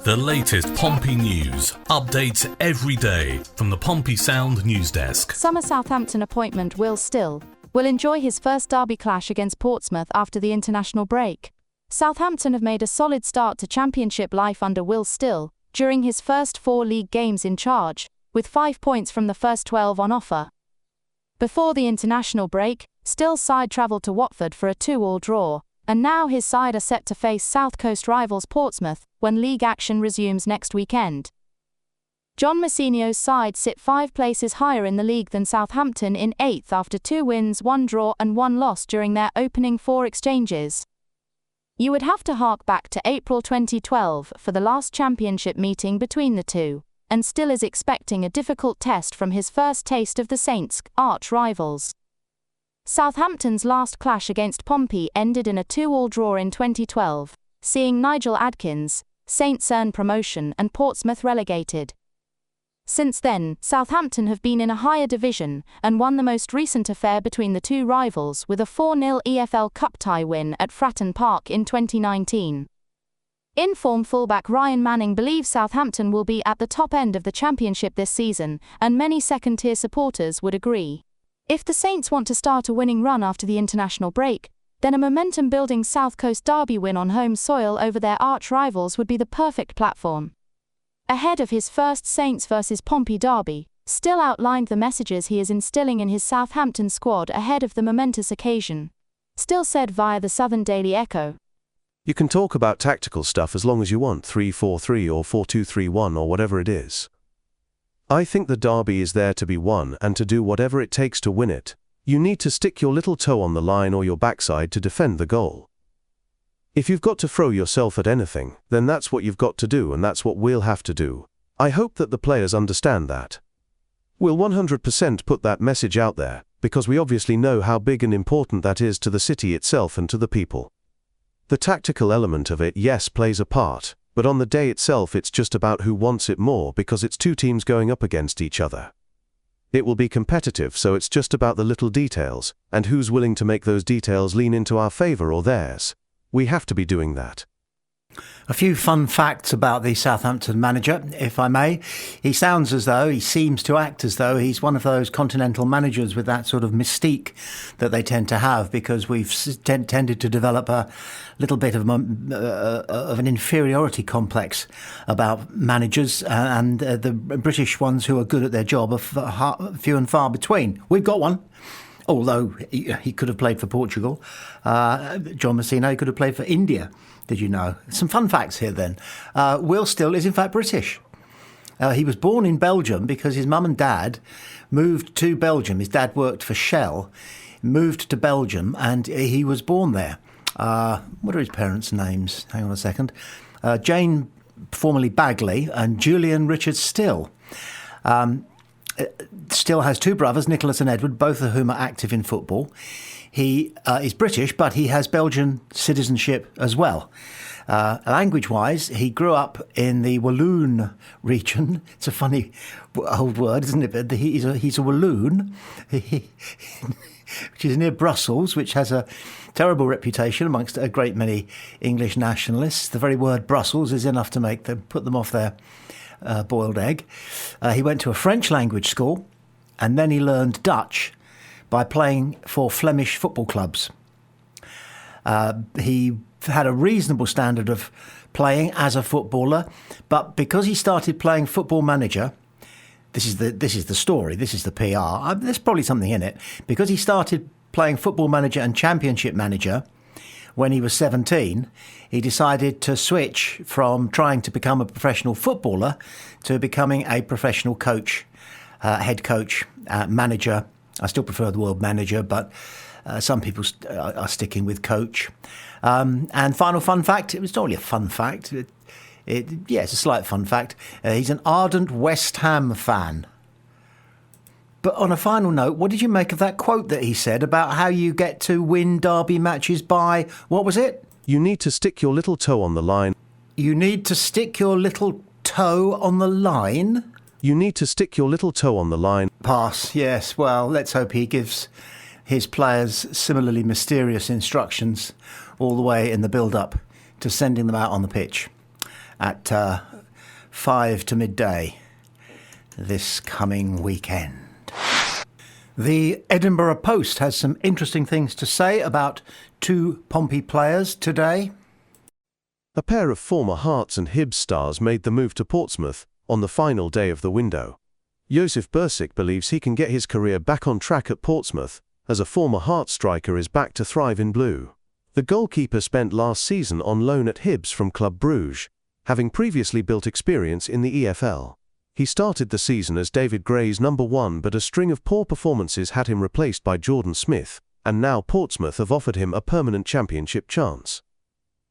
The latest Pompey news, updates every day from the Pompey Sound news desk. Summer Southampton appointment Will Still will enjoy his first derby clash against Portsmouth after the international break. Southampton have made a solid start to Championship life under Will Still during his first 4 league games in charge, with 5 points from the first 12 on offer. Before the international break, Still's side travelled to Watford for a 2-2 draw, and now his side are set to face South Coast rivals Portsmouth when league action resumes next weekend. John Mousinho's side sit 5 places higher in the league than Southampton in 8th after 2 wins, 1 draw and 1 loss during their opening 4 exchanges. You would have to hark back to April 2012 for the last championship meeting between the two, and Still is expecting a difficult test from his first taste of the Saints' arch-rivals. Southampton's last clash against Pompey ended in a 2-2 draw in 2012, seeing Nigel Adkins, Saints earn promotion and Portsmouth relegated. Since then, Southampton have been in a higher division and won the most recent affair between the two rivals with a 4-0 EFL Cup tie win at Fratton Park in 2019. In-form fullback Ryan Manning believes Southampton will be at the top end of the Championship this season, and many second-tier supporters would agree. If the Saints want to start a winning run after the international break, then a momentum-building South Coast derby win on home soil over their arch-rivals would be the perfect platform. Ahead of his first Saints vs Pompey derby, Still outlined the messages he is instilling in his Southampton squad ahead of the momentous occasion. Still said via the Southern Daily Echo, "You can talk about tactical stuff as long as you want, 3-4-3 or 4-2-3-1 or whatever it is. I think the derby is there to be won and to do whatever it takes to win it. You need to stick your little toe on the line or your backside to defend the goal. If you've got to throw yourself at anything, then that's what you've got to do, and that's what we'll have to do. I hope that the players understand that. We'll 100% put that message out there, because we obviously know how big and important that is to the city itself and to the people. The tactical element of it, yes, plays a part, but on the day itself it's just about who wants it more, because it's 2 teams going up against each other. It will be competitive, so it's just about the little details, and who's willing to make those details lean into our favour or theirs. We have to be doing that." A few fun facts about the Southampton manager, if I may. He seems to act as though he's one of those continental managers with that sort of mystique that they tend to have, because we've tended to develop a little bit of an inferiority complex about managers, and the British ones who are good at their job are few and far between. We've got one. Although he could have played for Portugal. John Mousinho could have played for India. Did you know? Some fun facts here then. Will Still is in fact British. He was born in Belgium because his mum and dad moved to Belgium. His dad worked for Shell, moved to Belgium, and he was born there. What are his parents' names? Hang on a second. Jane, formerly Bagley, and Julian Richard Still. Still has 2 brothers, Nicholas and Edward, both of whom are active in football. He is British, but he has Belgian citizenship as well. Language-wise, he grew up in the Walloon region. It's a funny old word, isn't it? But he's a Walloon, which is near Brussels, which has a terrible reputation amongst a great many English nationalists. The very word Brussels is enough to put them off their boiled egg. He went to a French language school, and then he learned Dutch by playing for Flemish football clubs. He had a reasonable standard of playing as a footballer, but because he started playing Football Manager, this is the story, this is the PR, there's probably something in it, because he started playing Football Manager and Championship Manager when he was 17, he decided to switch from trying to become a professional footballer to becoming a professional coach, head coach, manager. I still prefer the word manager, but some people are sticking with coach. And final fun fact, it was not really a fun fact. It's a slight fun fact. He's an ardent West Ham fan. But on a final note, what did you make of that quote that he said about how you get to win derby matches by, what was it? You need to stick your little toe on the line. You need to stick your little toe on the line? You need to stick your little toe on the line. Pass, yes. Well, let's hope he gives his players similarly mysterious instructions all the way in the build-up to sending them out on the pitch. at 5 to midday this coming weekend. The Edinburgh Post has some interesting things to say about two Pompey players today. A pair of former Hearts and Hibs stars made the move to Portsmouth on the final day of the window. Josip Bursic believes he can get his career back on track at Portsmouth, as a former Hearts striker is back to thrive in blue. The goalkeeper spent last season on loan at Hibs from Club Bruges, having previously built experience in the EFL. He started the season as David Gray's number 1, but a string of poor performances had him replaced by Jordan Smith, and now Portsmouth have offered him a permanent championship chance.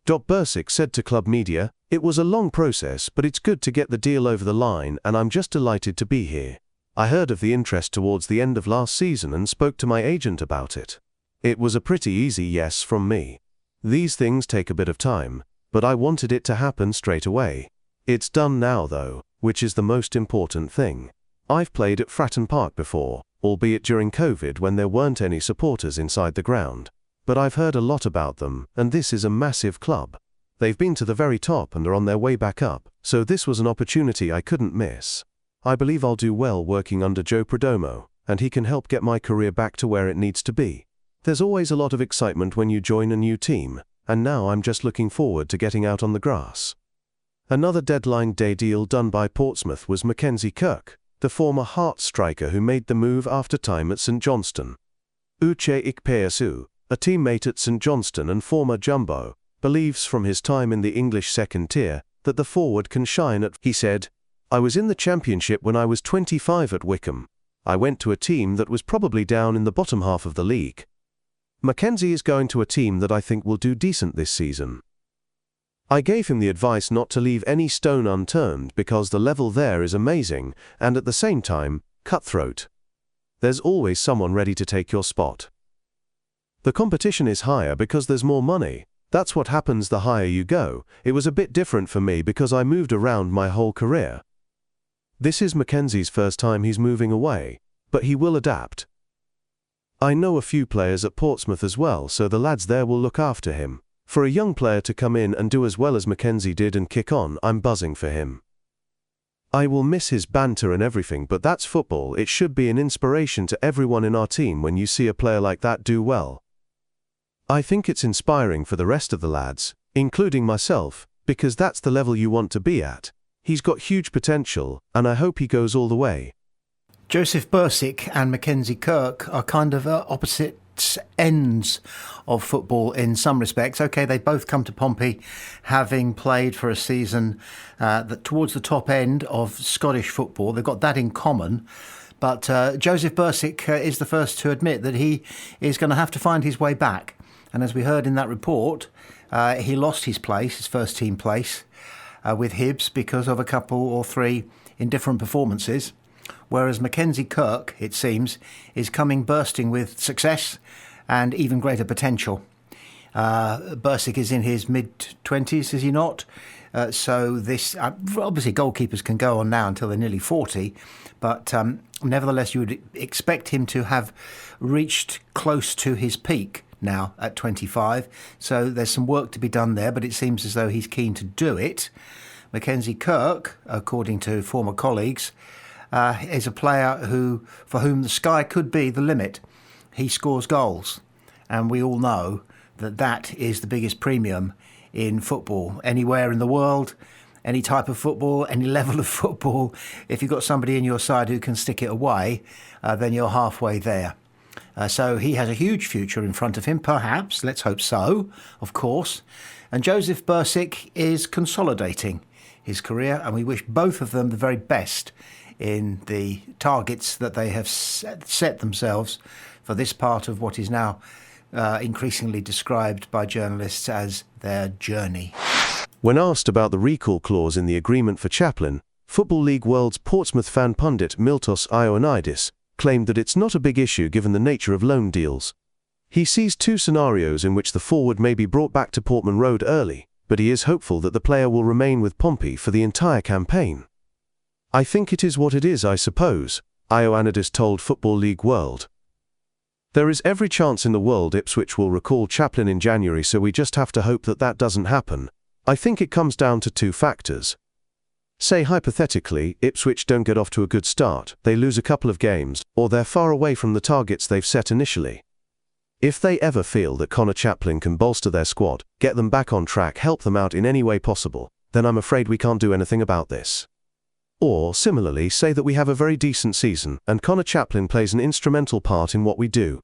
Bursic said to Club Media, "It was a long process, but it's good to get the deal over the line, and I'm just delighted to be here. I heard of the interest towards the end of last season and spoke to my agent about it. It was a pretty easy yes from me. These things take a bit of time, but I wanted it to happen straight away. It's done now though, which is the most important thing. I've played at Fratton Park before, albeit during COVID when there weren't any supporters inside the ground. But I've heard a lot about them, and this is a massive club. They've been to the very top and are on their way back up, so this was an opportunity I couldn't miss. I believe I'll do well working under Joe Perdomo, and he can help get my career back to where it needs to be. There's always a lot of excitement when you join a new team, and now I'm just looking forward to getting out on the grass." Another deadline day deal done by Portsmouth was Mackenzie Kirk, the former Hearts striker who made the move after time at St Johnstone. Uche Ikpeasu, a teammate at St Johnstone and former Jumbo, believes from his time in the English second tier that the forward can shine at. He said, "I was in the Championship when I was 25 at Wycombe. I went to a team that was probably down in the bottom half of the league. Mackenzie is going to a team that I think will do decent this season. I gave him the advice not to leave any stone unturned because the level there is amazing and at the same time, cutthroat. There's always someone ready to take your spot. The competition is higher because there's more money. That's what happens the higher you go. It was a bit different for me because I moved around my whole career. This is Mackenzie's first time he's moving away, but he will adapt. I know a few players at Portsmouth as well, so the lads there will look after him. For a young player to come in and do as well as Mackenzie did and kick on, I'm buzzing for him. I will miss his banter and everything, but that's football. It should be an inspiration to everyone in our team when you see a player like that do well. I think it's inspiring for the rest of the lads, including myself, because that's the level you want to be at. He's got huge potential, and I hope he goes all the way." Josip Bursic and Mackenzie Kirk are kind of opposite ends of football in some respects. Okay, they both come to Pompey having played for a season towards the top end of Scottish football. They've got that in common. But Josip Bursic is the first to admit that he is going to have to find his way back. And as we heard in that report, he lost his place, his first team place, with Hibs because of a couple or three indifferent performances. Whereas Mackenzie Kirk, it seems, is coming bursting with success and even greater potential. Bursic is in his mid-20s, is he not? So this, obviously goalkeepers can go on now until they're nearly 40, but nevertheless you would expect him to have reached close to his peak now at 25. So there's some work to be done there, but it seems as though he's keen to do it. Mackenzie Kirk, according to former colleagues, is a player for whom the sky could be the limit. He scores goals, and we all know that that is the biggest premium in football. Anywhere in the world, any type of football, any level of football, if you've got somebody in your side who can stick it away, then you're halfway there. So he has a huge future in front of him, perhaps. Let's hope so, of course. And Josip Bursic is consolidating his career, and we wish both of them the very best in the targets that they have set themselves for this part of what is now increasingly described by journalists as their journey. When asked about the recall clause in the agreement for Chaplin, Football League World's Portsmouth fan pundit Miltos Ioannidis claimed that it's not a big issue given the nature of loan deals. He sees two scenarios in which the forward may be brought back to Portman Road early, but he is hopeful that the player will remain with Pompey for the entire campaign. "I think it is what it is, I suppose," Ioannidis told Football League World. "There is every chance in the world Ipswich will recall Chaplin in January, so we just have to hope that that doesn't happen. I think it comes down to two factors. Say hypothetically, Ipswich don't get off to a good start, they lose a couple of games, or they're far away from the targets they've set initially. If they ever feel that Connor Chaplin can bolster their squad, get them back on track, help them out in any way possible, then I'm afraid we can't do anything about this. Or, similarly, say that we have a very decent season, and Connor Chaplin plays an instrumental part in what we do.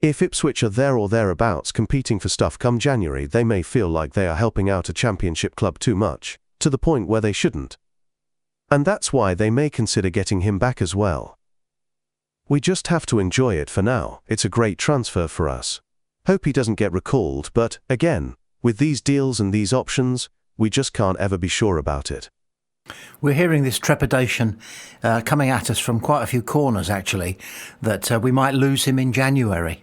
If Ipswich are there or thereabouts competing for stuff come January, they may feel like they are helping out a championship club too much, to the point where they shouldn't. And that's why they may consider getting him back as well. We just have to enjoy it for now. It's a great transfer for us. Hope he doesn't get recalled, but, again, with these deals and these options, we just can't ever be sure about it. We're hearing this trepidation coming at us from quite a few corners, actually, that we might lose him in January.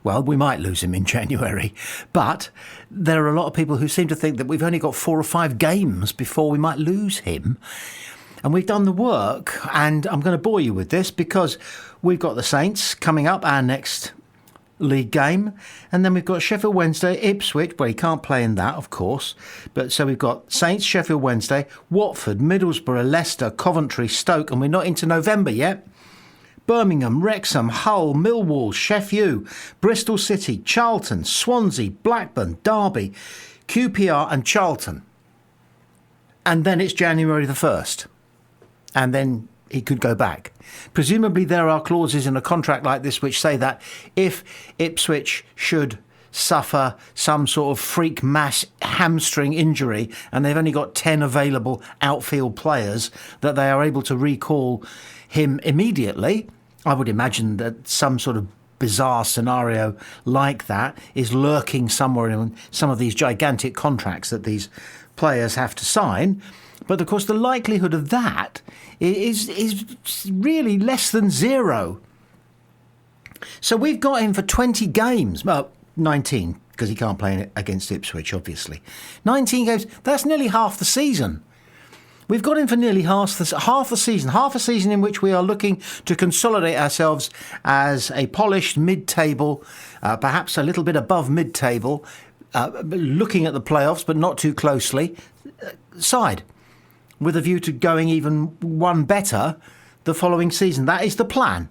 Well, we might lose him in January, but there are a lot of people who seem to think that we've only got 4 or 5 games before we might lose him. And we've done the work, and I'm going to bore you with this because we've got the Saints coming up, our next league game, and then we've got Sheffield Wednesday, Ipswich. Well, he can't play in that, of course, but so we've got Saints, Sheffield Wednesday, Watford, Middlesbrough, Leicester, Coventry, Stoke, and we're not into November yet. Birmingham, Wrexham, Hull, Millwall, Sheffield, Bristol City, Charlton, Swansea, Blackburn, Derby, QPR and Charlton. And then it's January the 1st. And then he could go back. Presumably there are clauses in a contract like this which say that if Ipswich should suffer some sort of freak mass hamstring injury and they've only got 10 available outfield players, that they are able to recall him immediately. I would imagine that some sort of bizarre scenario like that is lurking somewhere in some of these gigantic contracts that these players have to sign. But of course, the likelihood of that is really less than zero. So we've got him for 20 games. Well, 19, because he can't play against Ipswich, obviously. 19 games, that's nearly half the season. We've got him for nearly half the season in which we are looking to consolidate ourselves as a polished mid-table, perhaps a little bit above mid-table, looking at the playoffs but not too closely, side, with a view to going even one better the following season. That is the plan.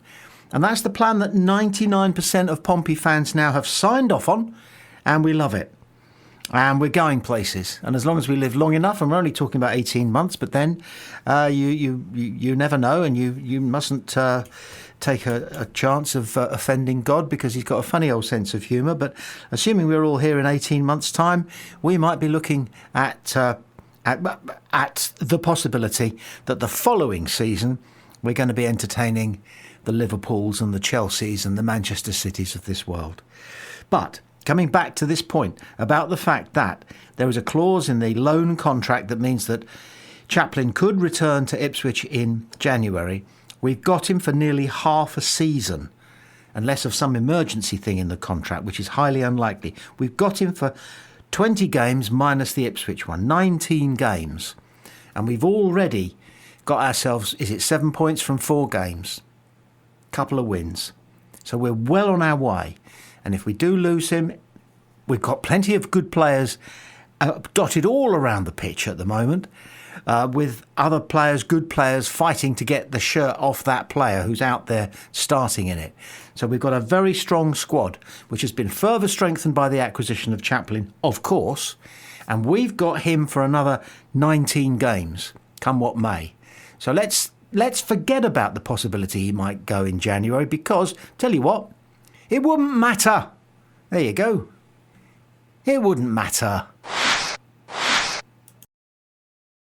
And that's the plan that 99% of Pompey fans now have signed off on, and we love it. And we're going places. And as long as we live long enough, and we're only talking about 18 months, but then you never know, and you mustn't take a chance of offending God, because he's got a funny old sense of humour. But assuming we're all here in 18 months' time, we might be looking at the possibility that the following season we're going to be entertaining the Liverpools and the Chelseas and the Manchester Cities of this world. But coming back to this point about the fact that there is a clause in the loan contract that means that Chaplin could return to Ipswich in January, we've got him for nearly half a season, unless of some emergency thing in the contract, which is highly unlikely. We've got him for 20 games minus the Ipswich one, 19 games. And we've already got ourselves, 7 points from 4 games? Couple of wins. So we're well on our way. And if we do lose him, we've got plenty of good players dotted all around the pitch at the moment, with other players, good players, fighting to get the shirt off that player who's out there starting in it. So we've got a very strong squad, which has been further strengthened by the acquisition of Chaplin, of course, and we've got him for another 19 games, come what may. So let's forget about the possibility he might go in January, because, tell you what, it wouldn't matter. There you go. It wouldn't matter.